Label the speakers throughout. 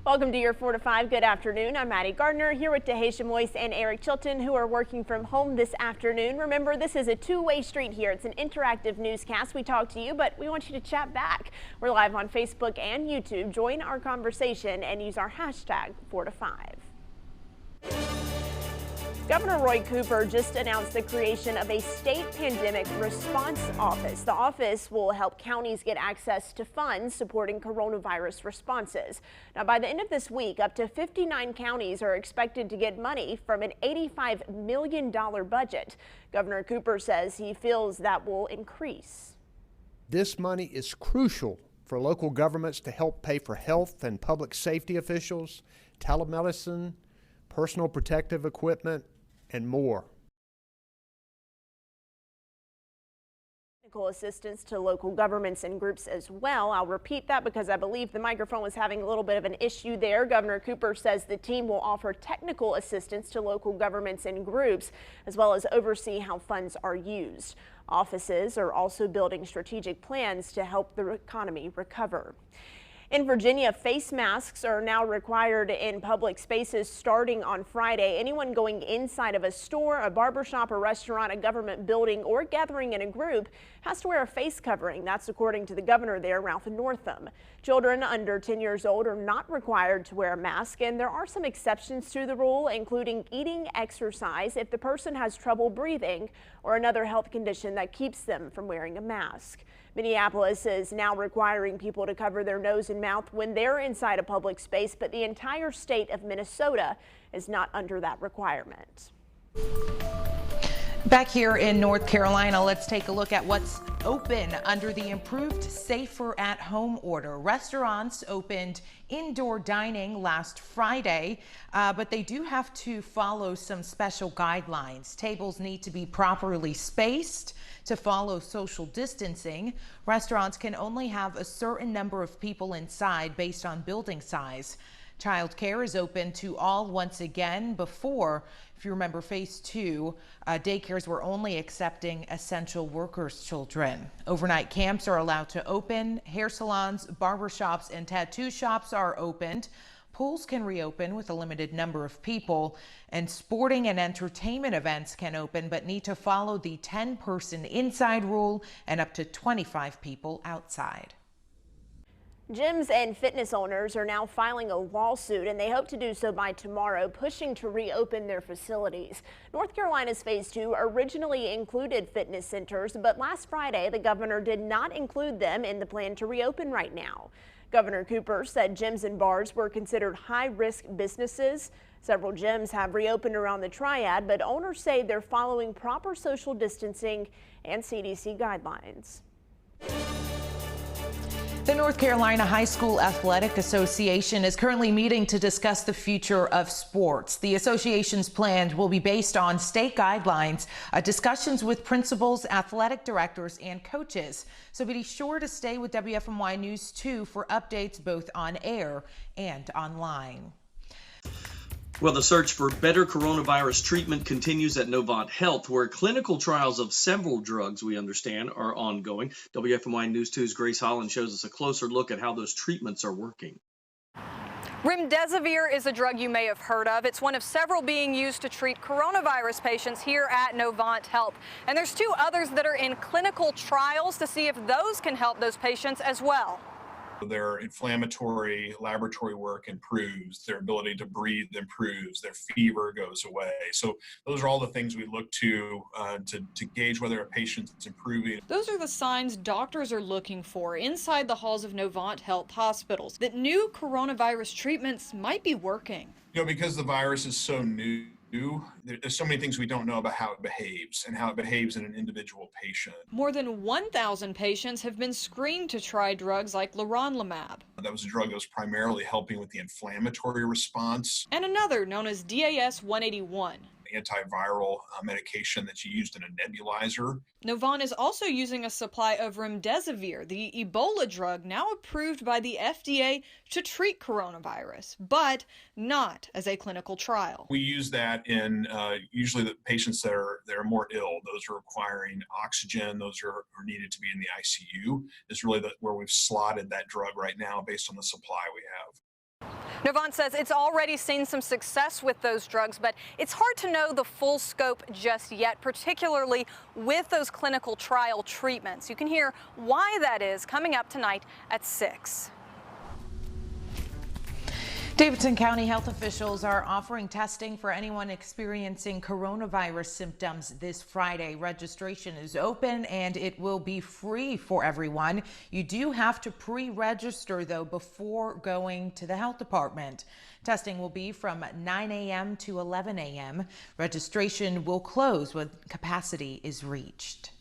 Speaker 1: Welcome to your 4 to 5. Good afternoon. I'm Maddie Gardner here with Taheshah Moise and Eric Chilton, who are working from home this afternoon. Remember, this is a two-way street here. It's an interactive newscast. We talk to you, but we want you to chat back. We're live on Facebook and YouTube. Join our conversation and use our hashtag 4 to 5. Governor Roy Cooper just announced the creation of a state pandemic response office. The office will help counties get access to funds supporting coronavirus responses. Now, by the end of this week, up to 59 counties are expected to get money from an $85 million budget. Governor Cooper says he feels that will increase.
Speaker 2: This money is crucial for local governments to help pay for health and public safety officials, telemedicine, personal protective equipment, and more.
Speaker 1: Technical assistance to local governments and groups as well. I'll repeat that because I believe the microphone was having a little bit of an issue there. Governor Cooper says the team will offer technical assistance to local governments and groups, as well as oversee how funds are used. Offices are also building strategic plans to help the economy recover. In Virginia, face masks are now required in public spaces starting on Friday. Anyone going inside of a store, a barbershop, a restaurant, a government building, or gathering in a group has to wear a face covering. That's according to the governor there, Ralph Northam. Children under 10 years old are not required to wear a mask, and there are some exceptions to the rule, including eating, exercise, if the person has trouble breathing, or another health condition that keeps them from wearing a mask. Minneapolis is now requiring people to cover their nose and mouth when they're inside a public space, but the entire state of Minnesota is not under that requirement.
Speaker 3: Back here in North Carolina, let's take a look at what's open under the improved Safer at Home order. Restaurants opened indoor dining last Friday, but they do have to follow some special guidelines. Tables need to be properly spaced to follow social distancing. Restaurants can only have a certain number of people inside based on building size. Child care is open to all once again. Before, if you remember, phase 2, daycares were only accepting essential workers' children. Overnight camps are allowed to open. Hair salons, barbershops, and tattoo shops are opened. Pools can reopen with a limited number of people, and sporting and entertainment events can open but need to follow the 10-person inside rule and up to 25 people outside.
Speaker 1: Gyms and fitness owners are now filing a lawsuit, and they hope to do so by tomorrow, pushing to reopen their facilities. North Carolina's phase 2 originally included fitness centers, but last Friday the governor did not include them in the plan to reopen right now. Governor Cooper said gyms and bars were considered high-risk businesses. Several gyms have reopened around the triad, but owners say they're following proper social distancing and CDC guidelines.
Speaker 3: The North Carolina High School Athletic Association is currently meeting to discuss the future of sports. The association's plan will be based on state guidelines, discussions with principals, athletic directors, and coaches. So be sure to stay with WFMY News 2 for updates both on air and online.
Speaker 4: Well, the search for better coronavirus treatment continues at Novant Health, where clinical trials of several drugs, we understand, are ongoing. WFMY News 2's Grace Holland shows us a closer look at how those treatments are working.
Speaker 5: Remdesivir is a drug you may have heard of. It's one of several being used to treat coronavirus patients here at Novant Health. And there's 2 others that are in clinical trials to see if those can help those patients as well.
Speaker 6: Their inflammatory laboratory work improves, their ability to breathe improves, their fever goes away. So those are all the things we look to gauge whether a patient is improving.
Speaker 5: Those are the signs doctors are looking for inside the halls of Novant Health hospitals, that new coronavirus treatments might be working.
Speaker 6: You know, because the virus is so new, there's so many things we don't know about how it behaves and how it behaves in an individual patient.
Speaker 5: More than 1,000 patients have been screened to try drugs like leronlimab.
Speaker 6: That was a drug that was primarily helping with the inflammatory response.
Speaker 5: And another known as DAS-181.
Speaker 6: antiviral medication that's used in a nebulizer.
Speaker 5: Novant is also using a supply of remdesivir, the Ebola drug now approved by the FDA to treat coronavirus, but not as a clinical trial.
Speaker 6: We use that in usually the patients that are more ill. Those are requiring oxygen. Those are needed to be in the ICU. Is really where we've slotted that drug right now based on the supply we have.
Speaker 5: Novant says it's already seen some success with those drugs, but it's hard to know the full scope just yet, particularly with those clinical trial treatments. You can hear why that is coming up tonight at 6.
Speaker 3: Davidson County health officials are offering testing for anyone experiencing coronavirus symptoms this Friday. Registration is open and it will be free for everyone. You do have to pre-register though before going to the health department. Testing will be from 9 a.m. to 11 a.m. Registration will close when capacity is reached.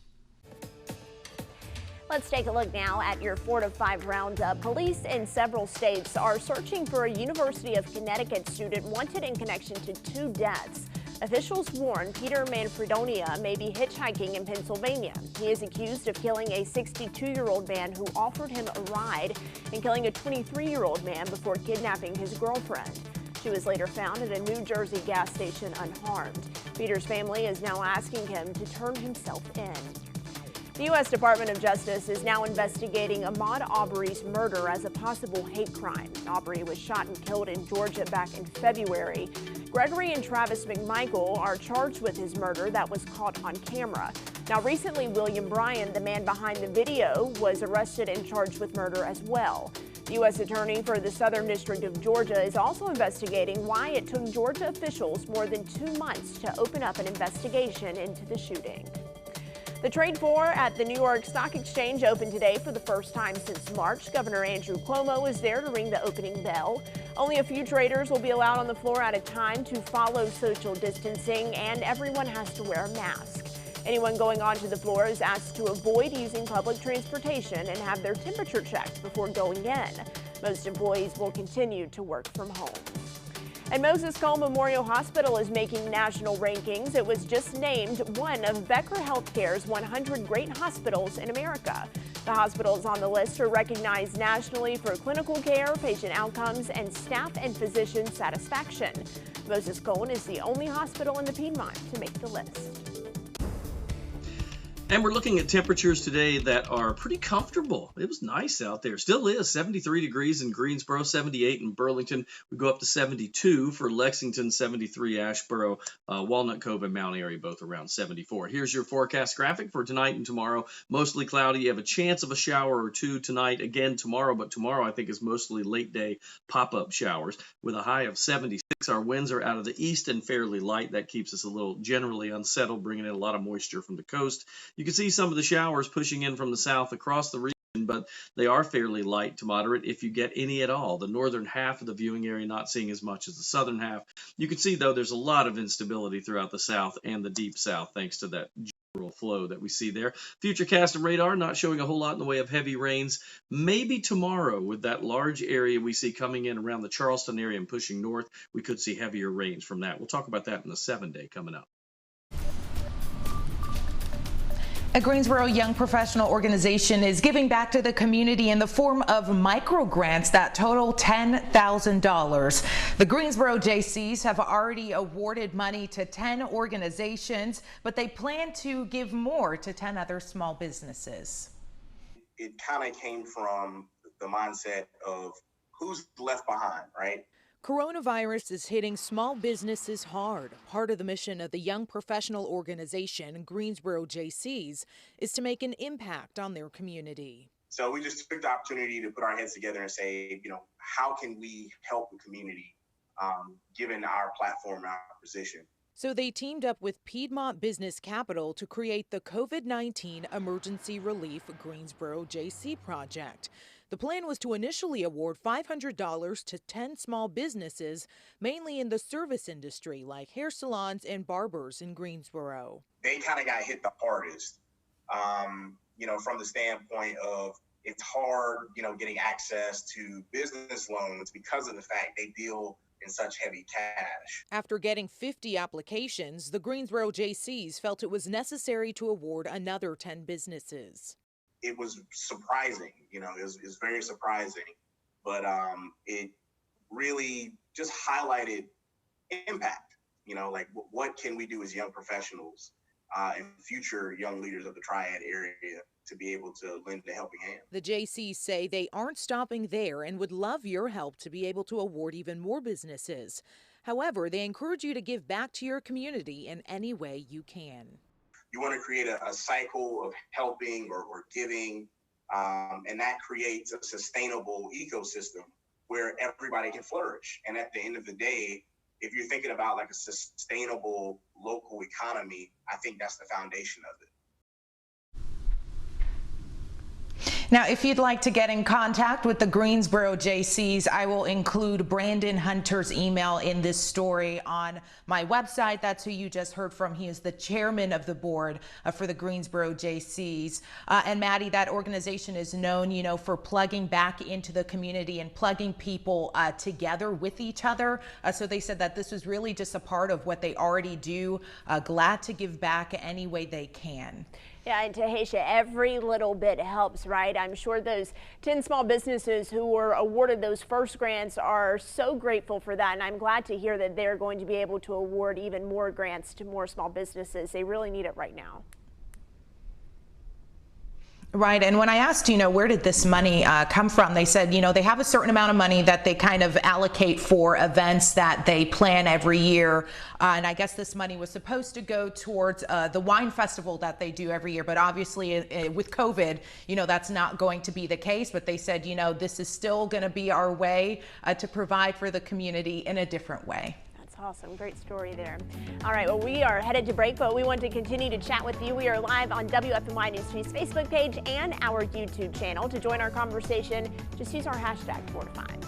Speaker 1: Let's take a look now at your 4 to 5 roundup. Police in several states are searching for a University of Connecticut student wanted in connection to 2 deaths. Officials warn Peter Manfredonia may be hitchhiking in Pennsylvania. He is accused of killing a 62-year-old man who offered him a ride and killing a 23-year-old man before kidnapping his girlfriend. She was later found at a New Jersey gas station unharmed. Peter's family is now asking him to turn himself in. The U.S. Department of Justice is now investigating Ahmaud Arbery's murder as a possible hate crime. Arbery was shot and killed in Georgia back in February. Gregory and Travis McMichael are charged with his murder that was caught on camera. Now, recently, William Bryan, the man behind the video, was arrested and charged with murder as well. The U.S. Attorney for the Southern District of Georgia is also investigating why it took Georgia officials more than 2 months to open up an investigation into the shooting. The trade floor at the New York Stock Exchange opened today for the first time since March. Governor Andrew Cuomo is there to ring the opening bell. Only a few traders will be allowed on the floor at a time to follow social distancing, and everyone has to wear a mask. Anyone going onto the floor is asked to avoid using public transportation and have their temperature checked before going in. Most employees will continue to work from home. And Moses Cone Memorial Hospital is making national rankings. It was just named one of Becker Healthcare's 100 great hospitals in America. The hospitals on the list are recognized nationally for clinical care, patient outcomes, and staff and physician satisfaction. Moses Cone is the only hospital in the Piedmont to make the list.
Speaker 4: And we're looking at temperatures today that are pretty comfortable. It was nice out there. Still is 73 degrees in Greensboro, 78 in Burlington. We go up to 72 for Lexington, 73 Asheboro, Walnut Cove and Mount Airy, both around 74. Here's your forecast graphic for tonight and tomorrow. Mostly cloudy. You have a chance of a shower or two tonight, again tomorrow, but tomorrow I think is mostly late day pop-up showers with a high of 76. Our winds are out of the east and fairly light. That keeps us a little generally unsettled, bringing in a lot of moisture from the coast. You can see some of the showers pushing in from the south across the region, but they are fairly light to moderate if you get any at all. The northern half of the viewing area not seeing as much as the southern half. You can see, though, there's a lot of instability throughout the south and the deep south thanks to that general flow that we see there. Futurecast and radar not showing a whole lot in the way of heavy rains. Maybe tomorrow with that large area we see coming in around the Charleston area and pushing north, we could see heavier rains from that. We'll talk about that in the 7-day coming up.
Speaker 3: A Greensboro Young Professional Organization is giving back to the community in the form of micro grants that total $10,000. The Greensboro JCs have already awarded money to 10 organizations, but they plan to give more to 10 other small businesses.
Speaker 7: It kind of came from the mindset of who's left behind, right?
Speaker 8: Coronavirus is hitting small businesses hard. Part of the mission of the Young Professional Organization, Greensboro JCs, is to make an impact on their community.
Speaker 7: So we just took the opportunity to put our heads together and say, how can we help the community, given our platform, our position?
Speaker 8: So they teamed up with Piedmont Business Capital to create the COVID-19 Emergency Relief Greensboro JC Project. The plan was to initially award $500 to 10 small businesses, mainly in the service industry, like hair salons and barbers in Greensboro.
Speaker 7: They kind of got hit the hardest, from the standpoint of it's hard, getting access to business loans because of the fact they deal in such heavy cash.
Speaker 8: After getting 50 applications, the Greensboro JCs felt it was necessary to award another 10 businesses.
Speaker 7: It was surprising, it was very surprising, but it really just highlighted impact, like what can we do as young professionals and future young leaders of the Triad area to be able to lend a helping hand.
Speaker 8: The JCs say they aren't stopping there and would love your help to be able to award even more businesses. However, they encourage you to give back to your community in any way you can.
Speaker 7: You want to create a cycle of helping or giving, and that creates a sustainable ecosystem where everybody can flourish. And at the end of the day, if you're thinking about like a sustainable local economy, I think that's the foundation of it.
Speaker 3: Now, if you'd like to get in contact with the Greensboro JCs, I will include Brandon Hunter's email in this story on my website. That's who you just heard from. He is the chairman of the board for the Greensboro JCs. And Maddie, that organization is known, for plugging back into the community and plugging people together with each other. So they said that this was really just a part of what they already do. Glad to give back any way they can.
Speaker 1: Yeah, and Taheshah, every little bit helps, right? I'm sure those 10 small businesses who were awarded those first grants are so grateful for that. And I'm glad to hear that they're going to be able to award even more grants to more small businesses. They really need it right now.
Speaker 3: Right. And when I asked, where did this money come from? They said, they have a certain amount of money that they kind of allocate for events that they plan every year. And I guess this money was supposed to go towards the wine festival that they do every year. But obviously with COVID, that's not going to be the case. But they said, this is still going to be our way to provide for the community in a different way.
Speaker 1: Awesome. Great story there. All right. Well, we are headed to break, but we want to continue to chat with you. We are live on WFMY News 2's Facebook page and our YouTube channel. To join our conversation, just use our hashtag 4to5.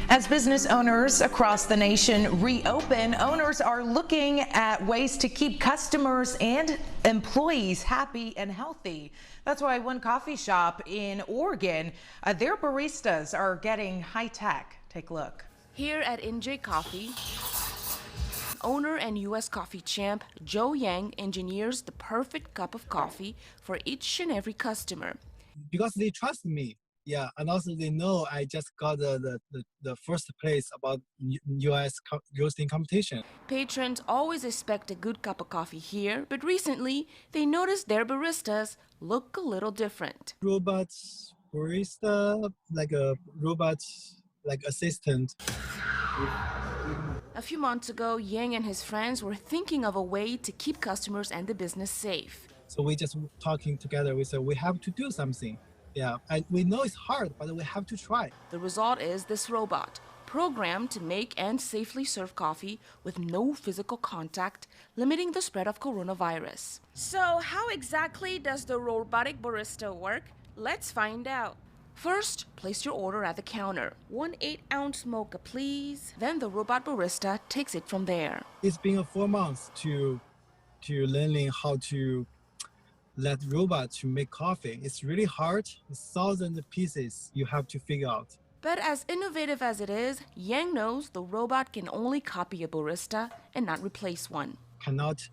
Speaker 3: As business owners across the nation reopen, owners are looking at ways to keep customers and employees happy and healthy. That's why one coffee shop in Oregon, their baristas are getting high tech. Take a look.
Speaker 9: Here at NJ Coffee, Owner and U.S. coffee champ Joe Yang engineers the perfect cup of coffee for each and every customer.
Speaker 10: Because they trust me. Yeah, and also they know I just got the first place about U.S. roasting competition.
Speaker 9: Patrons always expect a good cup of coffee here, but recently they noticed their baristas look a little different.
Speaker 10: Robots, barista, like a robot, like assistant.
Speaker 9: A few months ago, Yang and his friends were thinking of a way to keep customers and the business safe.
Speaker 10: So we just talking together. We said we have to do something. Yeah, we know it's hard, but we have to try.
Speaker 9: The result is this robot, programmed to make and safely serve coffee with no physical contact, limiting the spread of coronavirus. So how exactly does the robotic barista work? Let's find out. First, place your order at the counter. 1 8-ounce mocha, please. Then the robot barista takes it from there.
Speaker 10: It's been 4 months to learning how to let robots to make coffee. It's really hard. It's thousands of pieces you have to figure out.
Speaker 9: But as innovative as it is, Yang knows the robot can only copy a barista and not replace one.
Speaker 10: Cannot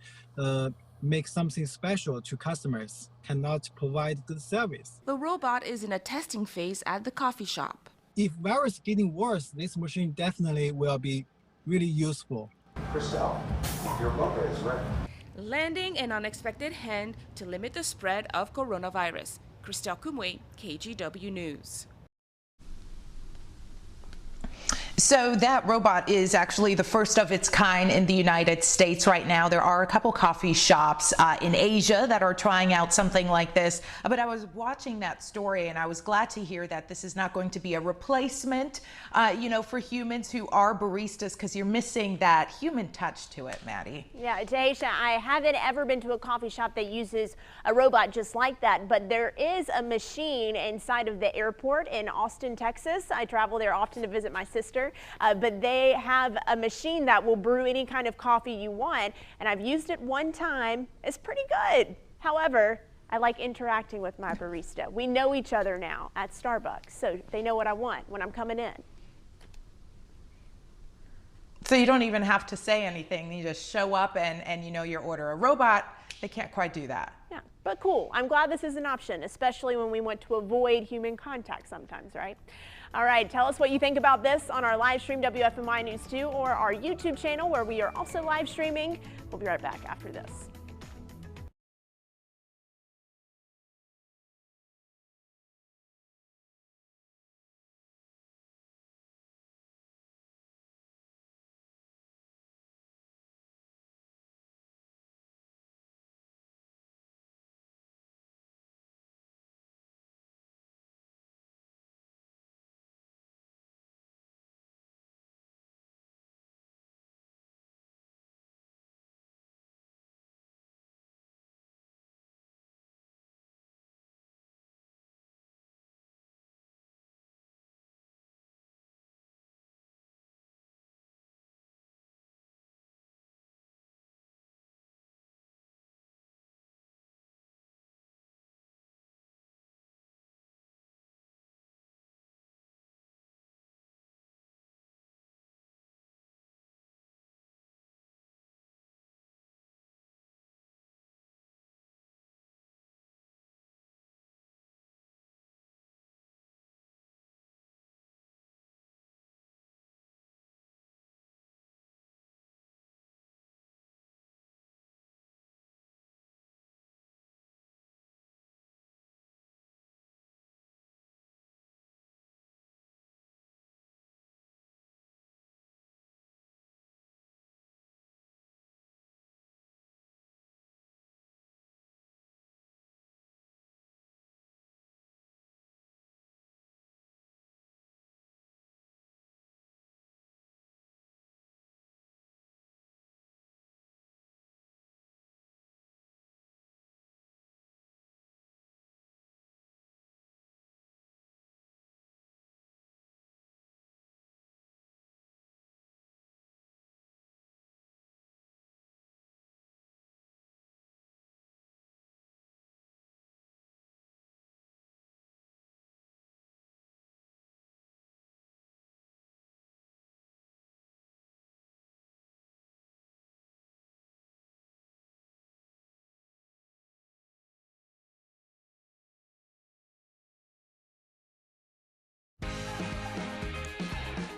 Speaker 10: make something special to customers, cannot provide good service.
Speaker 9: The robot is in a testing phase at the coffee shop.
Speaker 10: If virus getting worse, this machine definitely will be really useful.
Speaker 11: Christelle, your mocha is ready.
Speaker 9: Lending an unexpected hand to limit the spread of coronavirus. Christelle Kumwe, KGW News.
Speaker 3: So that robot is actually the first of its kind in the United States right now. There are a couple coffee shops in Asia that are trying out something like this. But I was watching that story and I was glad to hear that this is not going to be a replacement, for humans who are baristas, because you're missing that human touch to it, Maddie.
Speaker 1: Yeah, Taheshah, I haven't ever been to a coffee shop that uses a robot just like that, but there is a machine inside of the airport in Austin, Texas. I travel there often to visit my sister. But they have a machine that will brew any kind of coffee you want, and I've used it one time. It's pretty good. However, I like interacting with my barista. We know each other now at Starbucks, so they know what I want when I'm coming in.
Speaker 3: So you don't even have to say anything. You just show up and you know your order. A robot, they can't quite do that.
Speaker 1: Yeah, but cool. I'm glad this is an option, especially when we want to avoid human contact sometimes, right? All right, tell us what you think about this on our live stream, WFMY News 2, or our YouTube channel, where we are also live streaming. We'll be right back after this.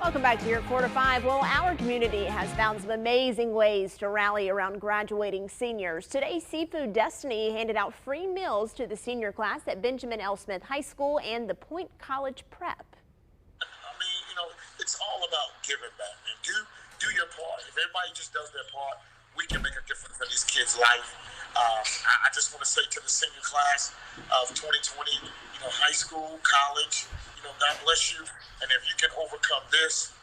Speaker 1: Welcome back to your 4 to 5. Well, our community has found some amazing ways to rally around graduating seniors. Today, Seafood Destiny handed out free meals to the senior class at Benjamin L. Smith High School and the Point College Prep.
Speaker 12: I mean, it's all about giving back, man. Do your part. If everybody just does their part, we can make a difference in these kids' life. I just want to say to the senior class of 2020, high school, college, God bless you. And if you can overcome this,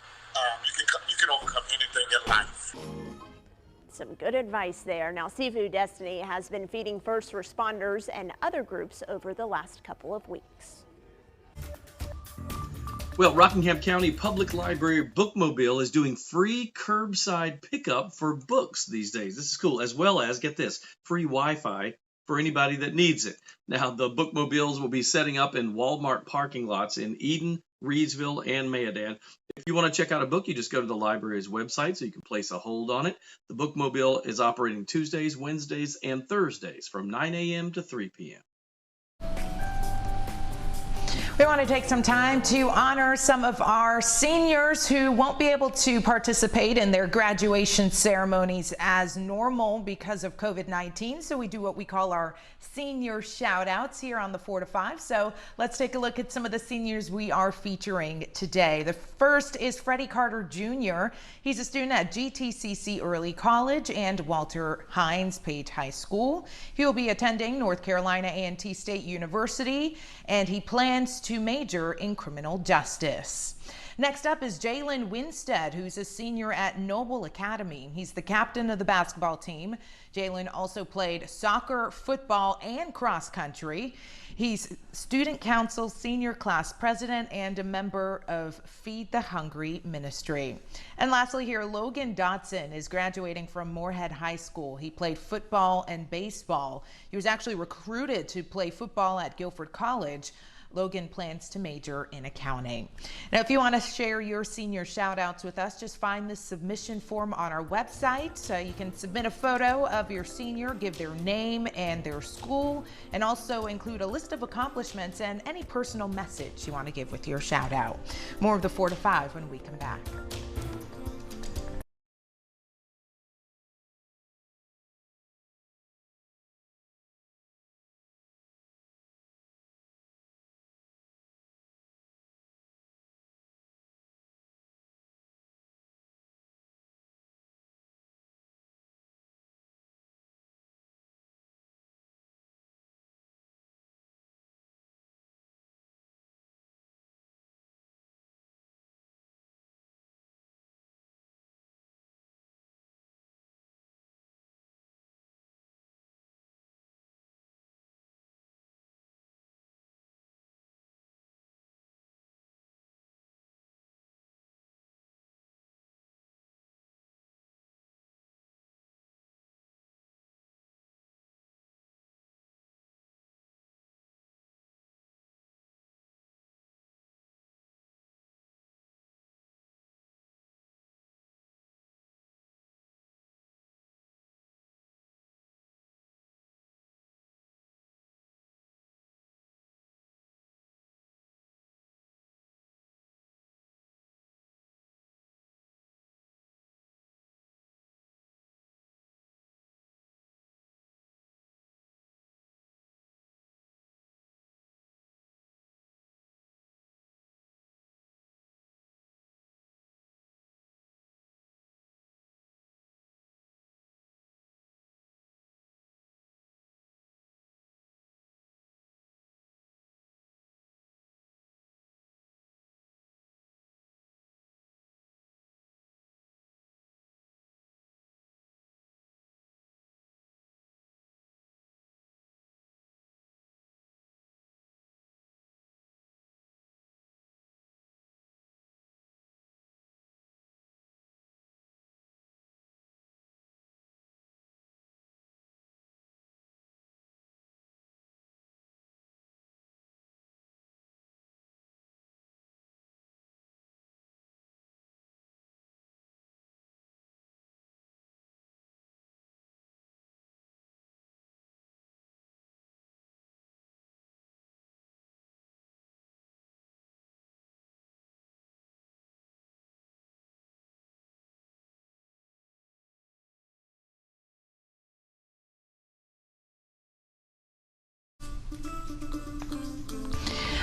Speaker 12: you can overcome anything in life.
Speaker 1: Some good advice there. Now, Seafood Destiny has been feeding first responders and other groups over the last couple of weeks.
Speaker 4: Well, Rockingham County Public Library Bookmobile is doing free curbside pickup for books these days. This is cool, as well as, get this, free Wi-Fi for anybody that needs it. Now, the bookmobiles will be setting up in Walmart parking lots in Eden, Reedsville, and Mayodan. If you want to check out a book, you just go to the library's website so you can place a hold on it. The bookmobile is operating Tuesdays, Wednesdays, and Thursdays from 9 a.m. to 3 p.m.
Speaker 3: We want to take some time to honor some of our seniors who won't be able to participate in their graduation ceremonies as normal because of COVID-19. So we do what we call our senior shout outs here on the 4 to 5. So let's take a look at some of the seniors we are featuring today. The first is Freddie Carter Jr. He's a student at GTCC Early College and Walter Hines Page High School. He will be attending North Carolina A&T State University, and he plans to major in criminal justice. Next up is Jalen Winstead, who's a senior at Noble Academy. He's the captain of the basketball team. Jalen also played soccer, football, and cross country. He's student council senior class president and a member of Feed the Hungry ministry. And lastly here, Logan Dotson is graduating from Moorhead High School. He played football and baseball. He was actually recruited to play football at Guilford College. Logan plans to major in accounting. Now, if you want to share your senior shout outs with us, just find the submission form on our website. You can submit a photo of your senior, give their name and their school, and also include a list of accomplishments and any personal message you want to give with your shout out. More of the 4 to 5 when we come back.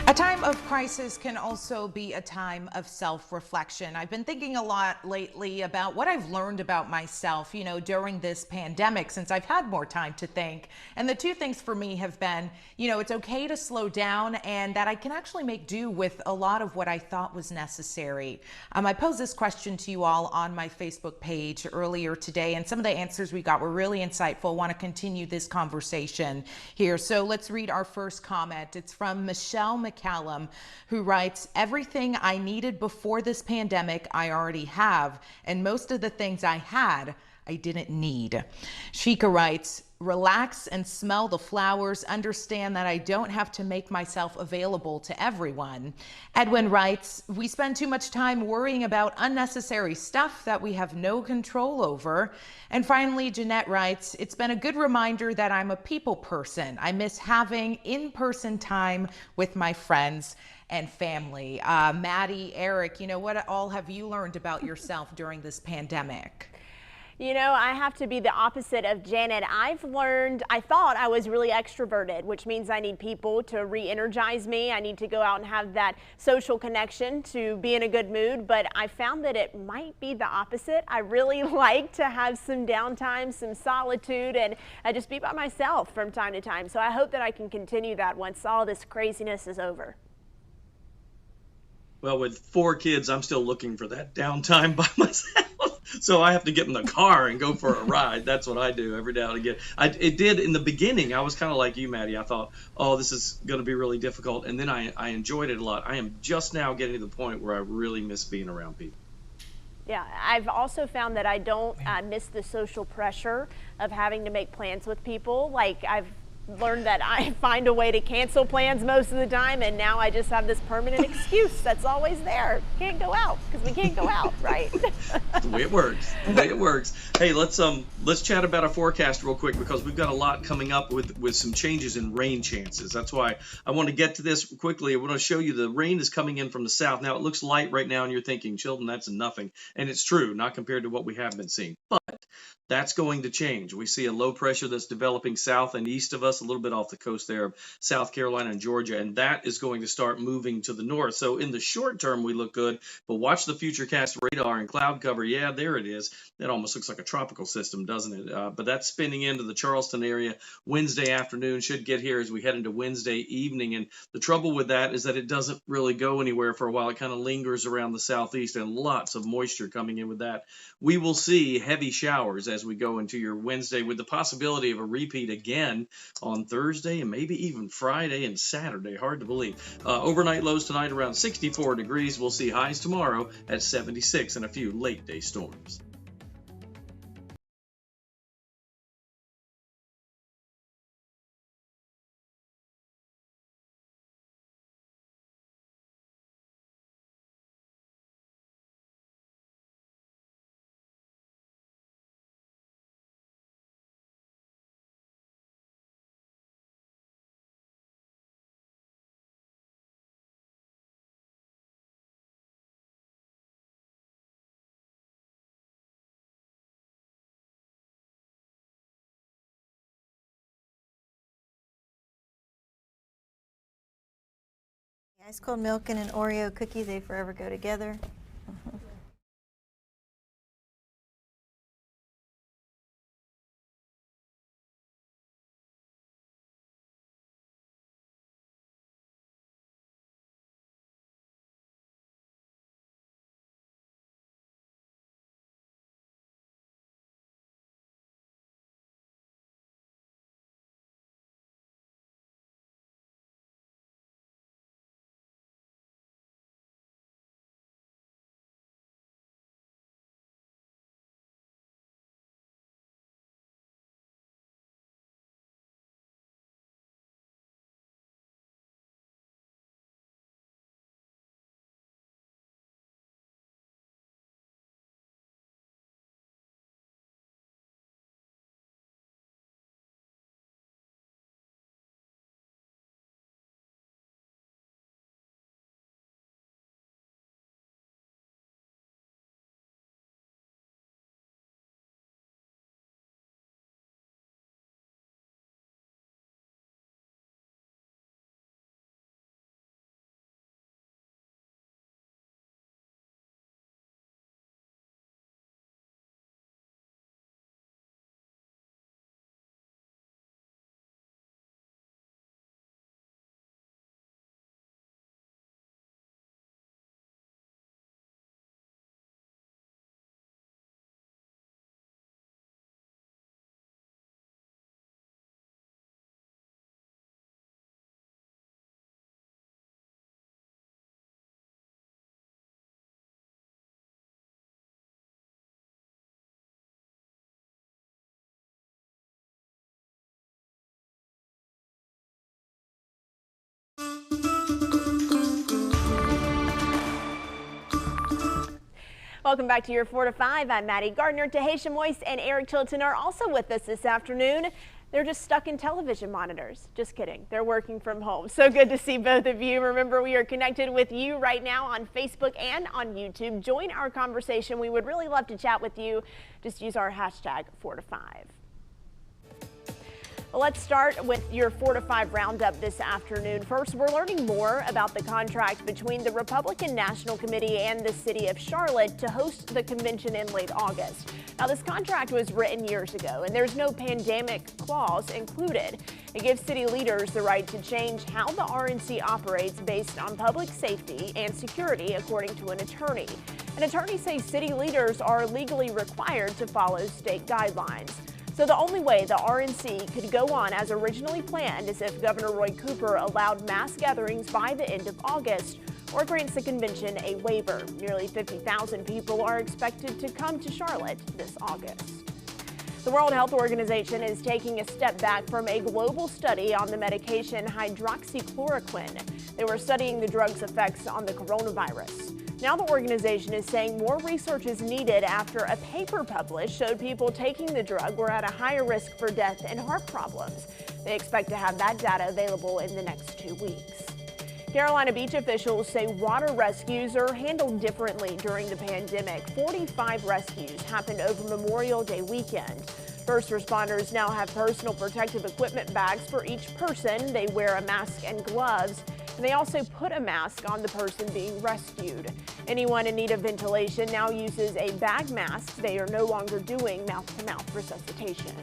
Speaker 3: A time of crisis can also be a time of self-reflection. I've been thinking a lot lately about what I've learned about myself, during this pandemic, since I've had more time to think. And the two things for me have been, it's okay to slow down and that I can actually make do with a lot of what I thought was necessary. I posed this question to you all on my Facebook page earlier today, and some of the answers we got were really insightful. I want to continue this conversation here. So let's read our first comment. It's from Michelle McCallum, who writes, "Everything I needed before this pandemic, I already have. And most of the things I had, I didn't need." Shika writes, "Relax and smell the flowers. Understand that I don't have to make myself available to everyone." Edwin writes, "We spend too much time worrying about unnecessary stuff that we have no control over." And finally, Jeanette writes, "It's been a good reminder that I'm a people person. I miss having in-person time with my friends and family." Maddie, Eric, what all have you learned about yourself during this pandemic?
Speaker 1: I have to be the opposite of Janet. I thought I was really extroverted, which means I need people to re-energize me. I need to go out and have that social connection to be in a good mood, but I found that it might be the opposite. I really like to have some downtime, some solitude, and just be by myself from time to time. So I hope that I can continue that once all this craziness is over.
Speaker 4: Well, with 4 kids, I'm still looking for that downtime by myself. So I have to get in the car and go for a ride. That's what I do every now and again. It did in the beginning. I was kind of like you, Maddie. I thought, oh, this is going to be really difficult. And then I enjoyed it a lot. I am just now getting to the point where I really miss being around people.
Speaker 1: Yeah, I've also found that I don't miss the social pressure of having to make plans with people. Like, I've learned that I find a way to cancel plans most of the time, and now I just have this permanent excuse that's always there. Can't go out because we can't go out, right?
Speaker 4: The way it works. The way it works. Hey, let's chat about our forecast real quick, because we've got a lot coming up with some changes in rain chances. That's why I want to get to this quickly. I want to show you the rain is coming in from the south. Now, it looks light right now, and you're thinking, Chilton, that's nothing. And it's true, not compared to what we have been seeing. But that's going to change. We see a low pressure that's developing south and east of us, a little bit off the coast there of South Carolina and Georgia, and that is going to start moving to the north. So in the short term, we look good, but watch the futurecast radar and cloud cover. Yeah, there it is. That almost looks like a tropical system, doesn't it? But that's spinning into the Charleston area Wednesday afternoon, should get here as we head into Wednesday evening. And the trouble with that is that it doesn't really go anywhere for a while. It kind of lingers around the southeast, and lots of moisture coming in with that. We will see heavy showers as we go into your Wednesday, with the possibility of a repeat again on Thursday and maybe even Friday and Saturday. Hard to believe. Overnight lows tonight around 64 degrees. We'll see highs tomorrow at 76 and a few late day storms.
Speaker 13: Ice cold milk and an Oreo cookie, they forever go together.
Speaker 1: Welcome back to your 4 to 5. I'm Maddie Gardner. Taheshah Moise and Eric Tilton are also with us this afternoon. They're just stuck in television monitors. Just kidding. They're working from home. So good to see both of you. Remember, we are connected with you right now on Facebook and on YouTube. Join our conversation. We would really love to chat with you. Just use our hashtag 4 to 5. Well, let's start with your 4 to 5 roundup this afternoon. First, we're learning more about the contract between the Republican National Committee and the city of Charlotte to host the convention in late August. Now, this contract was written years ago, and there's no pandemic clause included. It gives city leaders the right to change how the RNC operates based on public safety and security, according to an attorney. An attorney says city leaders are legally required to follow state guidelines. So the only way the RNC could go on as originally planned is if Governor Roy Cooper allowed mass gatherings by the end of August or grants the convention a waiver. Nearly 50,000 people are expected to come to Charlotte this August. The World Health Organization is taking a step back from a global study on the medication hydroxychloroquine. They were studying the drug's effects on the coronavirus. Now the organization is saying more research is needed after a paper published showed people taking the drug were at a higher risk for death and heart problems. They expect to have that data available in the next 2 weeks. Carolina beach officials say water rescues are handled differently during the pandemic. 45 rescues happened over Memorial Day weekend. First responders now have personal protective equipment bags for each person. They wear a mask and gloves. And they also put a mask on the person being rescued. Anyone in need of ventilation now uses a bag mask. They are no longer doing mouth-to-mouth resuscitation.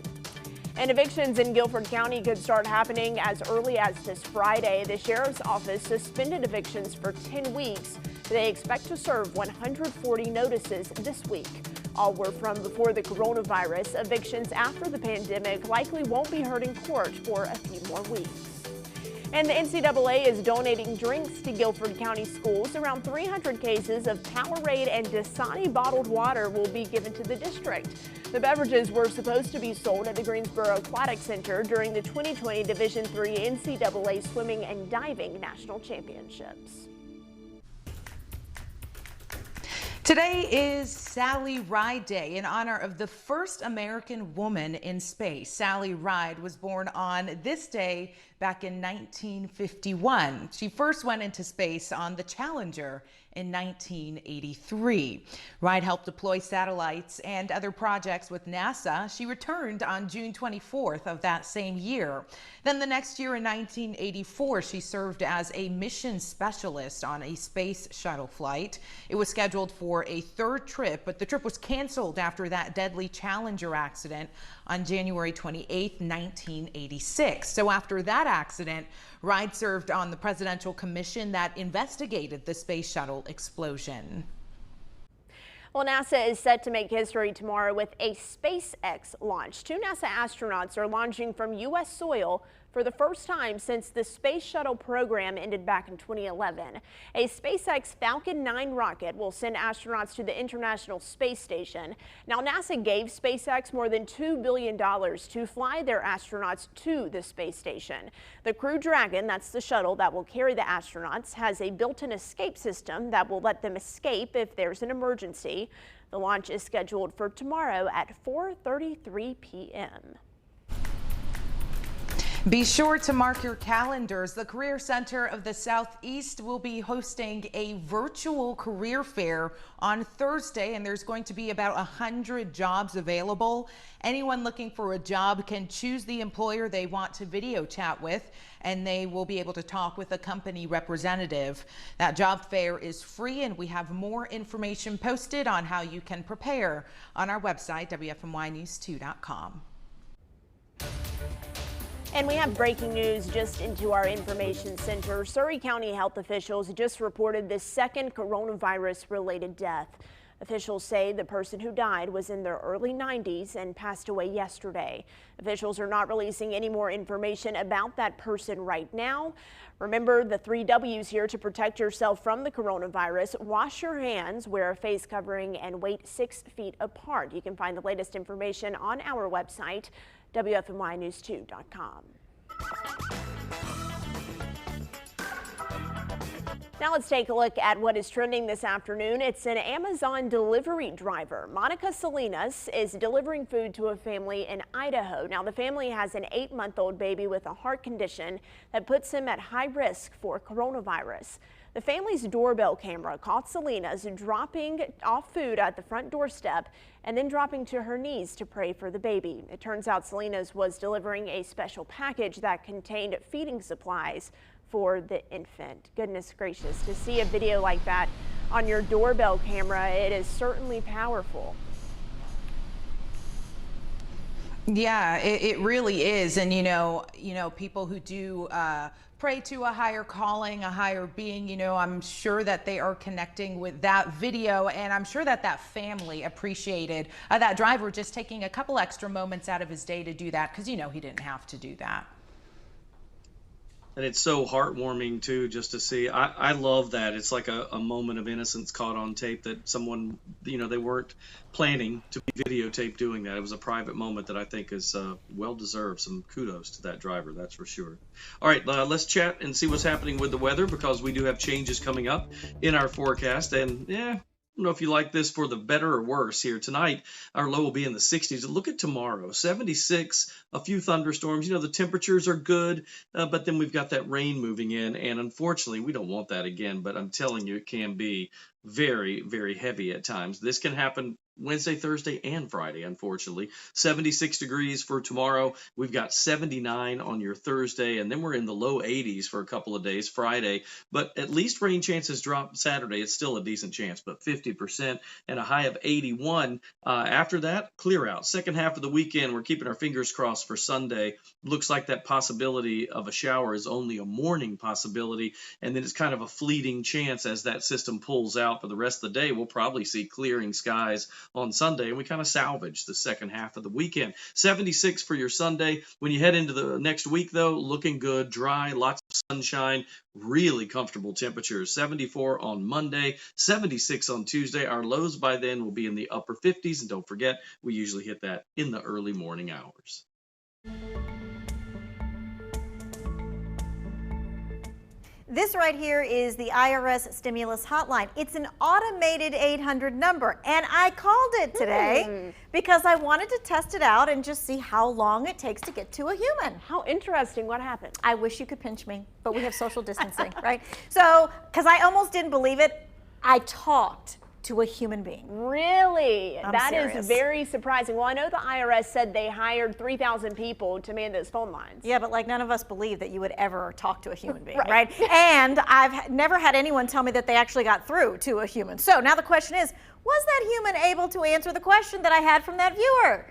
Speaker 1: And evictions in Guilford County could start happening as early as this Friday. The sheriff's office suspended evictions for 10 weeks. They expect to serve 140 notices this week. All were from before the coronavirus. Evictions after the pandemic likely won't be heard in court for a few more weeks. And the NCAA is donating drinks to Guilford County schools. Around 300 cases of Powerade and Dasani bottled water will be given to the district. The beverages were supposed to be sold at the Greensboro Aquatic Center during the 2020 Division III NCAA Swimming and Diving National Championships.
Speaker 3: Today is Sally Ride Day in honor of the first American woman in space. Sally Ride was born on this day back in 1951. She first went into space on the Challenger in 1983. Ride helped deploy satellites and other projects with NASA. She returned on June 24th of that same year. Then the next year in 1984, she served as a mission specialist on a space shuttle flight. It was scheduled for a third trip, but the trip was canceled after that deadly Challenger accident on January 28th, 1986. So after that accident, Ride served on the presidential commission that investigated the space shuttle explosion.
Speaker 1: Well, NASA is set to make history tomorrow with a SpaceX launch. 2 NASA astronauts are launching from U.S. soil for the first time since the Space Shuttle program ended back in 2011. A SpaceX Falcon 9 rocket will send astronauts to the International Space Station. Now, NASA gave SpaceX more than $2 billion to fly their astronauts to the space station. The Crew Dragon, that's the shuttle that will carry the astronauts, has a built-in escape system that will let them escape if there's an emergency. The launch is scheduled for tomorrow at 4:33 p.m.
Speaker 3: Be sure to mark your calendars. The Career Center of the Southeast will be hosting a virtual career fair on Thursday, and there's going to be about 100 jobs available. Anyone looking for a job can choose the employer they want to video chat with, and they will be able to talk with a company representative. That job fair is free, and we have more information posted on how you can prepare on our website, WFMYnews2.com.
Speaker 1: And we have breaking news just into our information center. Surrey County health officials just reported the second coronavirus-related death. Officials say the person who died was in their early 90s and passed away yesterday. Officials are not releasing any more information about that person right now. Remember the 3 W's here to protect yourself from the coronavirus. Wash your hands, wear a face covering, and wait 6 feet apart. You can find the latest information on our website, WFMYnews2.com. Now let's take a look at what is trending this afternoon. It's an Amazon delivery driver. Monica Salinas is delivering food to a family in Idaho. Now the family has an 8-month-old baby with a heart condition that puts him at high risk for coronavirus. The family's doorbell camera caught Salinas dropping off food at the front doorstep and then dropping to her knees to pray for the baby. It turns out Salinas was delivering a special package that contained feeding supplies for the infant. Goodness gracious, to see a video like that on your doorbell camera, it is certainly powerful.
Speaker 3: Yeah, it really is. And, you know, people who do pray to a higher calling, a higher being, I'm sure that they are connecting with that video. And I'm sure that that family appreciated that driver just taking a couple extra moments out of his day to do that, because, he didn't have to do that.
Speaker 4: And it's so heartwarming too, just to see. I love that. It's like a moment of innocence caught on tape that someone, they weren't planning to be videotaped doing that. It was a private moment that I think is well deserved. Some kudos to that driver, that's for sure. All right, let's chat and see what's happening with the weather, because we do have changes coming up in our forecast. And I don't know if you like this for the better or worse here. Tonight, our low will be in the 60s. Look at tomorrow, 76, a few thunderstorms. The temperatures are good, but then we've got that rain moving in. And unfortunately, we don't want that again, but I'm telling you, it can be very, very heavy at times. This can happen Wednesday, Thursday, and Friday, unfortunately. 76 degrees for tomorrow. We've got 79 on your Thursday, and then we're in the low 80s for a couple of days Friday. But at least rain chances drop Saturday. It's still a decent chance, but 50% and a high of 81. After that, clear out. Second half of the weekend, we're keeping our fingers crossed for Sunday. Looks like that possibility of a shower is only a morning possibility, and then it's kind of a fleeting chance as that system pulls out. For the rest of the day, we'll probably see clearing skies on Sunday, and we kind of salvage the second half of the weekend. 76 for your Sunday. When you head into the next week, though, looking good, dry, lots of sunshine, really comfortable temperatures. 74 on Monday, 76 on Tuesday. Our lows by then will be in the upper 50s, and don't forget, we usually hit that in the early morning hours.
Speaker 13: This right here is the IRS stimulus hotline. It's an automated 800 number, and I called it today because I wanted to test it out and just see how long it takes to get to a human.
Speaker 1: How interesting. What happened?
Speaker 13: I wish you could pinch me, but we have social distancing, right? So, because I almost didn't believe it, I talked to a human being.
Speaker 1: Really? That
Speaker 13: serious.
Speaker 1: is very surprising. Well, I know the IRS said they hired 3,000 people to man those phone lines.
Speaker 13: Yeah, but like none of us believe that you would ever talk to a human being, right? And I've never had anyone tell me that they actually got through to a human. So now the question is, was that human able to answer the question that I had from that viewer?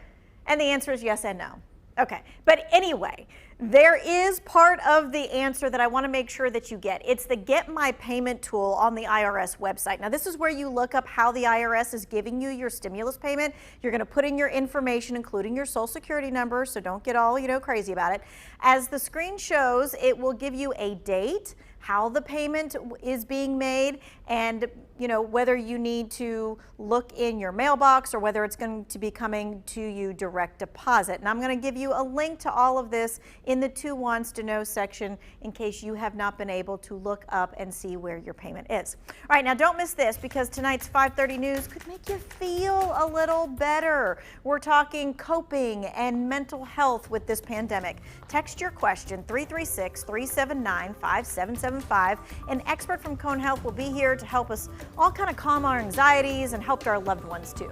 Speaker 13: And the answer is yes and no. Okay, but anyway, there is part of the answer that I want to make sure that you get. It's the Get My Payment tool on the IRS website. Now, this is where you look up how the IRS is giving you your stimulus payment. You're going to put in your information, including your social security number, so don't get all, crazy about it. As the screen shows, it will give you a date, how the payment is being made, and whether you need to look in your mailbox or whether it's going to be coming to you direct deposit. And I'm going to give you a link to all of this in the Two Wants to Know section in case you have not been able to look up and see where your payment is. All right, now don't miss this, because tonight's 5:30 news could make you feel a little better. We're talking coping and mental health with this pandemic. Text your question 336-379-5775. An expert from Cone Health will be here to help us all kind of calm our anxieties and help our loved ones too.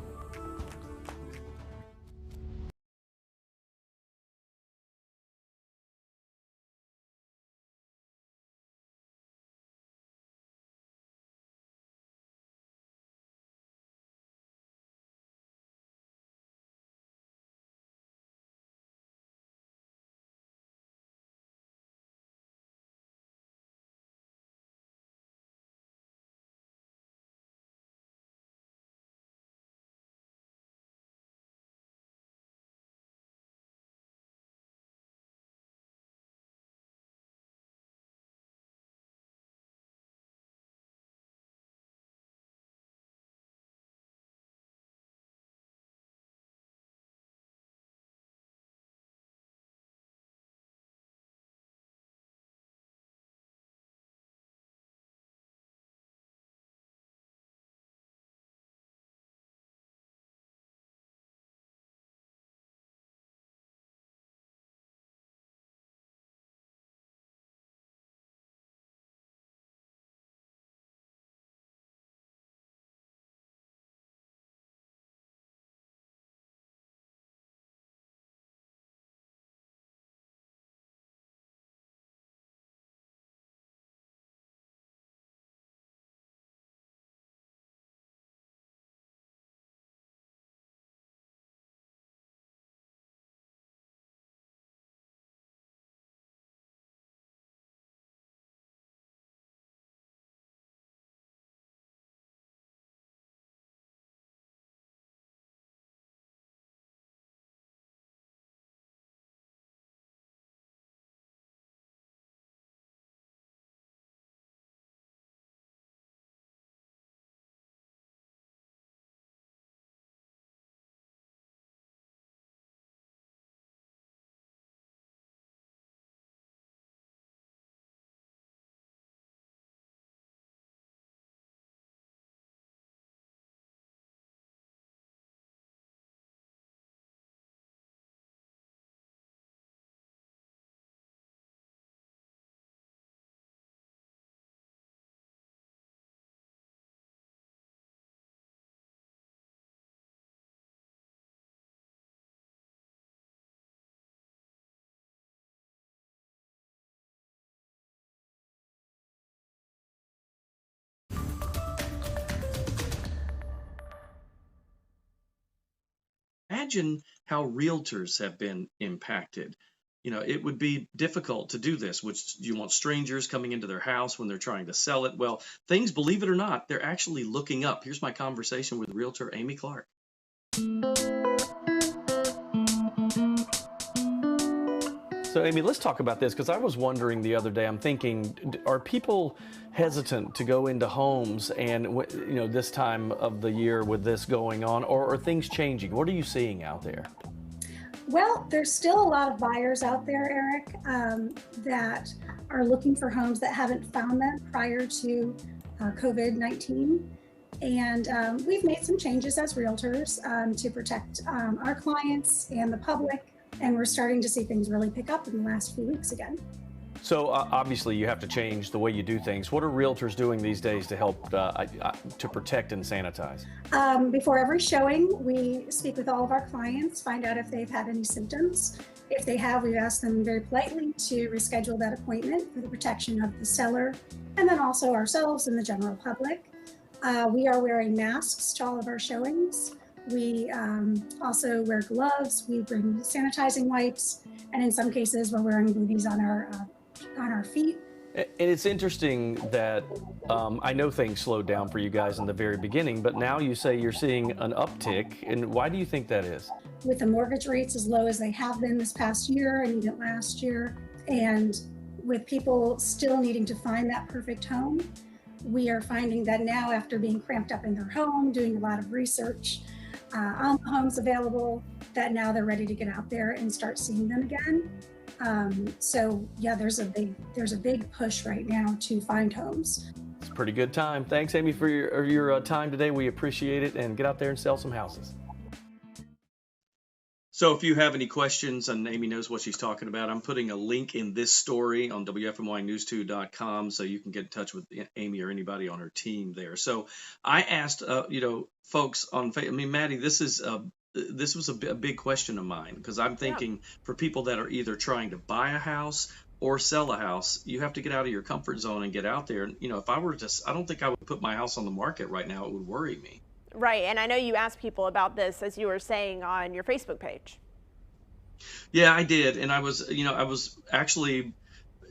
Speaker 4: imagine how realtors have been impacted. It would be difficult to do this, which you want strangers coming into their house when they're trying to sell it. Well, things, believe it or not, they're actually looking up. Here's my conversation with realtor Amy Clark.
Speaker 14: So, Amy, let's talk about this, because I was wondering the other day, I'm thinking, are people hesitant to go into homes and, this time of the year with this going on, or are things changing? What are you seeing out there?
Speaker 15: Well, there's still a lot of buyers out there, Eric, that are looking for homes that haven't found them prior to COVID-19. And we've made some changes as realtors to protect our clients and the public. And we're starting to see things really pick up in the last few weeks again.
Speaker 14: So obviously you have to change the way you do things. What are realtors doing these days to help to protect and sanitize?
Speaker 15: Before every showing, we speak with all of our clients, find out if they've had any symptoms. If they have, we've asked them very politely to reschedule that appointment for the protection of the seller and then also ourselves and the general public. We are wearing masks to all of our showings. We also wear gloves. We bring sanitizing wipes, and in some cases, we're wearing booties on our feet.
Speaker 14: And it's interesting that I know things slowed down for you guys in the very beginning, but now you say you're seeing an uptick. And why do you think that is?
Speaker 15: With the mortgage rates as low as they have been this past year and even last year, and with people still needing to find that perfect home, we are finding that now, after being cramped up in their home, doing a lot of research on the homes available, that now they're ready to get out there and start seeing them again. So yeah, there's a big push right now to find homes.
Speaker 14: It's a pretty good time. Thanks, Amy, for your time today. We appreciate it, and get out there and sell some houses.
Speaker 4: So if you have any questions, and Amy knows what she's talking about, I'm putting a link in this story on WFMYnews2.com so you can get in touch with Amy or anybody on her team there. So I asked, folks on Facebook, Maddie, this was a big question of mine, because I'm thinking for people that are either trying to buy a house or sell a house, you have to get out of your comfort zone and get out there. And, if I were to, I don't think I would put my house on the market right now. It would worry me.
Speaker 1: Right, and I know you asked people about this, as you were saying, on your Facebook page.
Speaker 4: Yeah, I did, and I was actually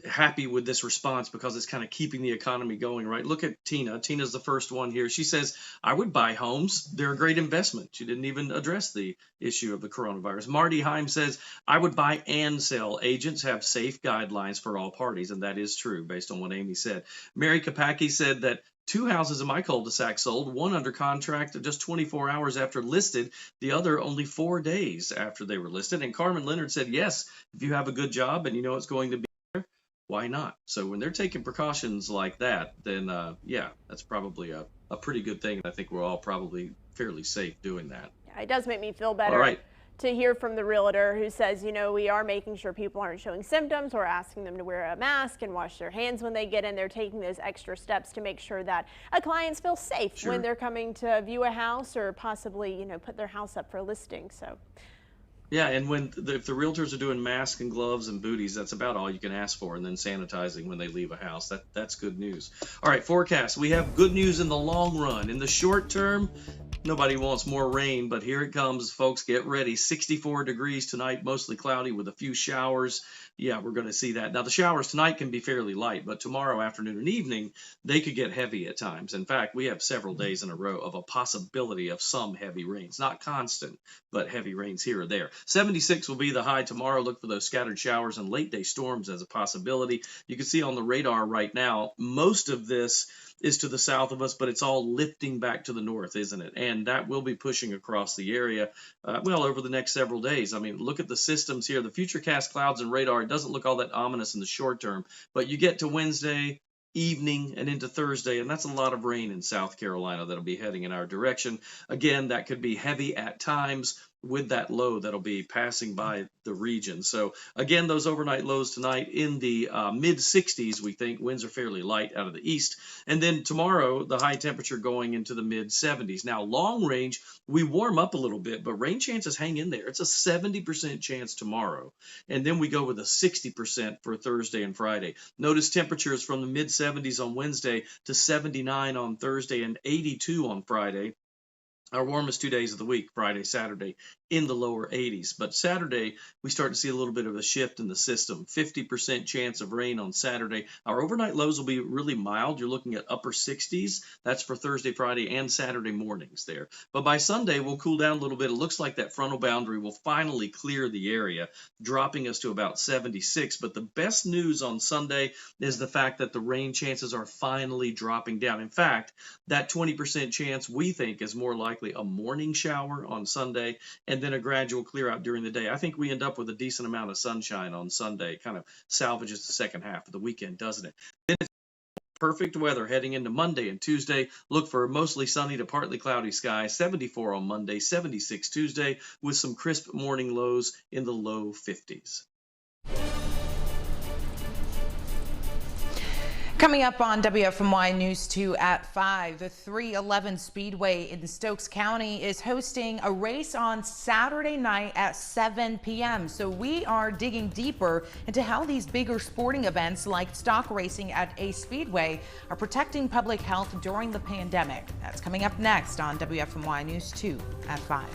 Speaker 4: happy with this response, because it's kind of keeping the economy going, right? Look at Tina. Tina's the first one here. She says, I would buy homes. They're a great investment. She didn't even address the issue of the coronavirus. Marty Heim says, I would buy and sell. Agents have safe guidelines for all parties, and that is true based on what Amy said. Mary Kapacki said that 2 houses in my cul-de-sac sold, one under contract just 24 hours after listed, the other only 4 days after they were listed. And Carmen Leonard said, yes, if you have a good job and you know it's going to be there, why not? So when they're taking precautions like that, then yeah, that's probably a pretty good thing. And I think we're all probably fairly safe doing that.
Speaker 1: It does make me feel better.
Speaker 4: All right.
Speaker 1: To hear from the realtor who says, we are making sure people aren't showing symptoms. We're asking them to wear a mask and wash their hands when they get in. They're taking those extra steps to make sure that clients feel safe when they're coming to view a house or possibly, put their house up for a listing. So.
Speaker 4: Yeah, and if the realtors are doing masks and gloves and booties, that's about all you can ask for, and then sanitizing when they leave a house. That's good news. All right, forecast. We have good news in the long run. In the short term, nobody wants more rain, but here it comes, folks. Get ready. 64 degrees tonight, mostly cloudy with a few showers. Yeah, we're going to see that. Now, the showers tonight can be fairly light, but tomorrow afternoon and evening, they could get heavy at times. In fact, we have several days in a row of a possibility of some heavy rains. Not constant, but heavy rains here or there. 76 will be the high tomorrow. Look for those scattered showers and late day storms as a possibility. You can see on the radar right now, most of this is to the south of us, but it's all lifting back to the north, isn't it? And that will be pushing across the area, over the next several days. I mean, look at the systems here. The futurecast clouds and radar, it doesn't look all that ominous in the short term, but you get to Wednesday evening and into Thursday, and that's a lot of rain in South Carolina that'll be heading in our direction. Again, that could be heavy at times with that low that'll be passing by the region. So again, those overnight lows tonight in the mid 60s, we think. Winds are fairly light out of the east. And then tomorrow, the high temperature going into the mid 70s. Now, long range, we warm up a little bit, but rain chances hang in there. It's a 70% chance tomorrow. And then we go with a 60% for Thursday and Friday. Notice temperatures from the mid 70s on Wednesday to 79 on Thursday and 82 on Friday. Our warmest 2 days of the week, Friday, Saturday, in the lower 80s. But Saturday, we start to see a little bit of a shift in the system. 50% chance of rain on Saturday. Our overnight lows will be really mild. You're looking at upper 60s. That's for Thursday, Friday, and Saturday mornings there. But by Sunday, we'll cool down a little bit. It looks like that frontal boundary will finally clear the area, dropping us to about 76. But the best news on Sunday is the fact that the rain chances are finally dropping down. In fact, that 20% chance we think is more likely a morning shower on Sunday and then a gradual clear out during the day. I think we end up with a decent amount of sunshine on Sunday. Kind of salvages the second half of the weekend, doesn't it? Then it's perfect weather heading into Monday and Tuesday. Look for mostly sunny to partly cloudy skies. 74 on Monday, 76 Tuesday, with some crisp morning lows in the low 50s.
Speaker 3: Coming up on WFMY News 2 at 5, the 311 Speedway in Stokes County is hosting a race on Saturday night at 7 p.m. So we are digging deeper into how these bigger sporting events like stock racing at a speedway are protecting public health during the pandemic. That's coming up next on WFMY News 2 at 5.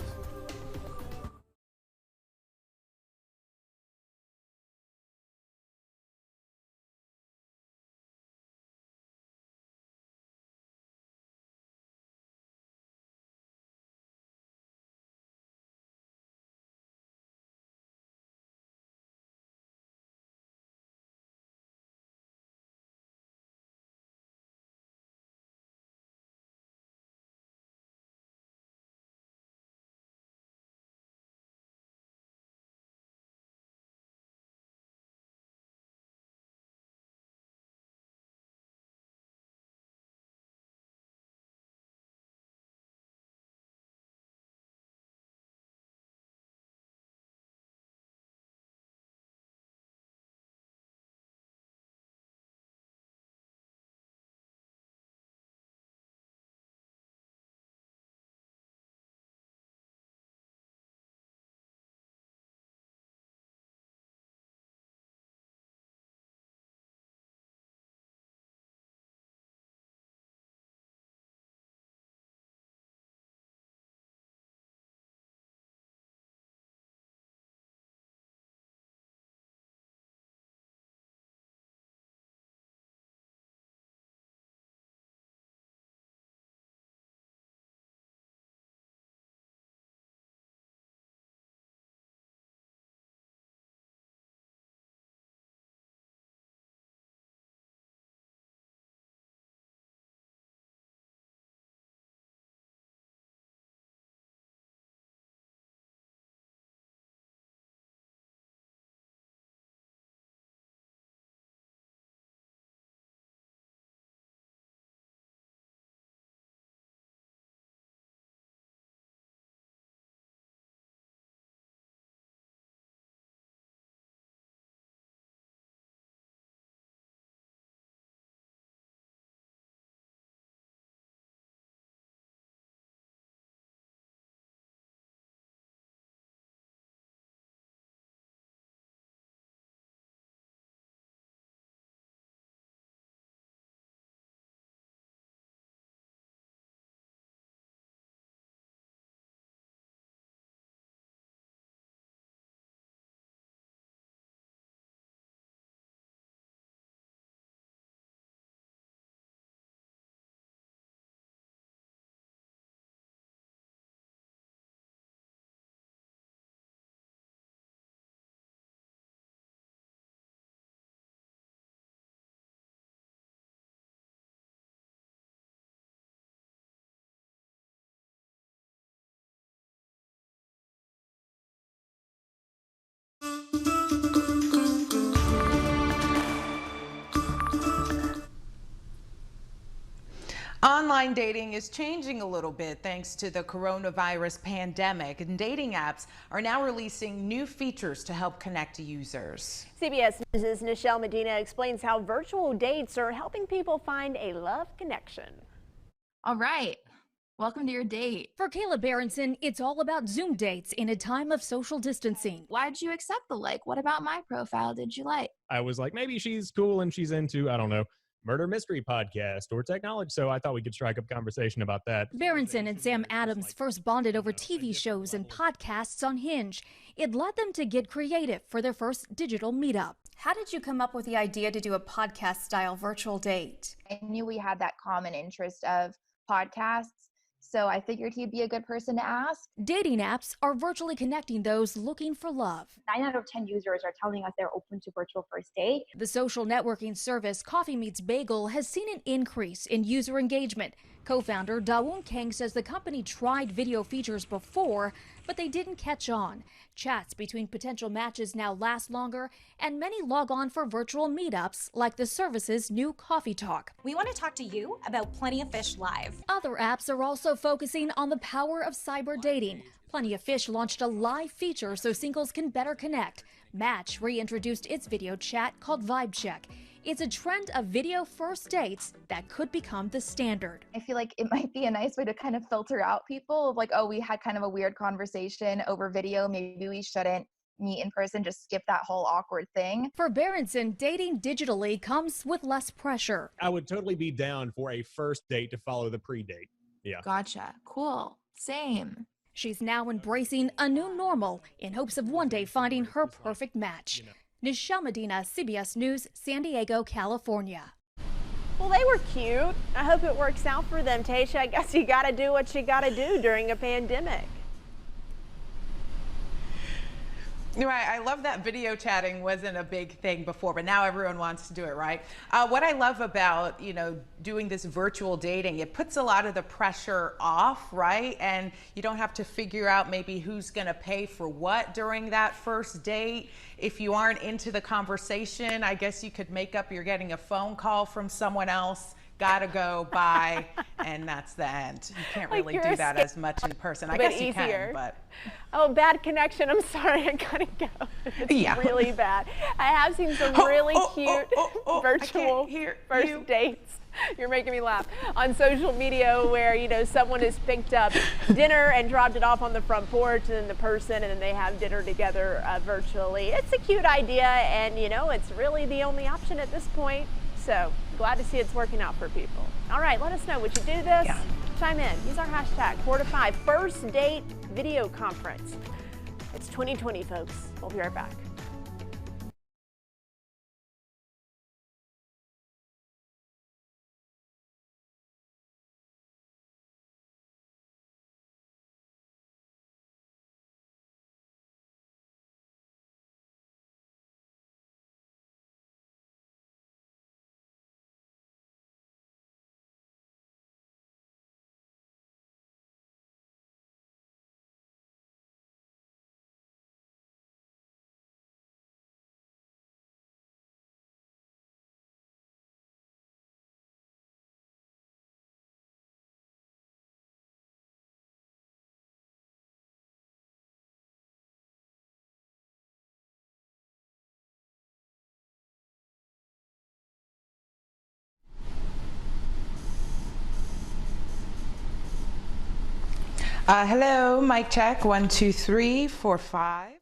Speaker 3: Online dating is changing a little bit thanks to the coronavirus pandemic, and dating apps are now releasing new features to help connect users.
Speaker 1: CBS News' Nichelle Medina explains how virtual dates are helping people find a love connection.
Speaker 16: All right. Welcome to your date.
Speaker 17: For Kayla Berenson, it's all about Zoom dates in a time of social distancing.
Speaker 16: Why'd you accept the like? What about my profile did you like?
Speaker 18: I was like, maybe she's cool and she's into, I don't know, murder mystery podcast or technology. So I thought we could strike up conversation about that.
Speaker 17: Berenson and Sam Adams first bonded over TV shows and podcasts on Hinge. It led them to get creative for their first digital meetup.
Speaker 19: How did you come up with the idea to do a podcast-style virtual date?
Speaker 20: I knew we had that common interest of podcasts, so I figured he'd be a good person to ask.
Speaker 17: Dating apps are virtually connecting those looking for love.
Speaker 21: 9 out of 10 users are telling us they're open to virtual first date.
Speaker 17: The social networking service Coffee Meets Bagel has seen an increase in user engagement. Co-founder Dawoon Kang says the company tried video features before, but they didn't catch on. Chats between potential matches now last longer, and many log on for virtual meetups like the service's new Coffee Talk.
Speaker 19: We want to talk to you about Plenty of Fish Live.
Speaker 17: Other apps are also focusing on the power of cyber dating. Plenty of Fish launched a live feature so singles can better connect. Match reintroduced its video chat called Vibe Check. It's a trend of video first dates that could become the standard.
Speaker 20: I feel like it might be a nice way to kind of filter out people, like, oh, we had kind of a weird conversation over video, maybe we shouldn't meet in person, just skip that whole awkward thing.
Speaker 17: For Berenson, dating digitally comes with less pressure.
Speaker 18: I would totally be down for a first date to follow the pre-date. Yeah.
Speaker 3: Gotcha. Cool. Same.
Speaker 17: She's now embracing a new normal in hopes of one day finding her perfect match. Nichelle Medina, CBS News, San Diego, California.
Speaker 1: Well, they were cute. I hope it works out for them, Taheshah. I guess you got to do what you got to do during a pandemic.
Speaker 3: Right, I love that video chatting wasn't a big thing before, but now everyone wants to do it, right? What I love about, doing this virtual dating, it puts a lot of the pressure off, right? And you don't have to figure out maybe who's gonna pay for what during that first date. If you aren't into the conversation, I guess you could make up you're getting a phone call from someone else. Gotta go, bye, and that's the end. You can't really do that as much in person. I guess you can, but.
Speaker 1: Oh, bad connection. I'm sorry, I gotta go. It's really bad. I have seen some really cute virtual first dates. You're making me laugh. On social media where, someone has picked up dinner and dropped it off on the front porch, and then the person, and then they have dinner together virtually. It's a cute idea, and, it's really the only option at this point. So glad to see it's working out for people. All right, let us know. Would you do this? Chime in. Use our hashtag 4 to 5 first date video conference. It's 2020, folks. We'll be right back.
Speaker 3: Hello, mic check, 1, 2, 3, 4, 5.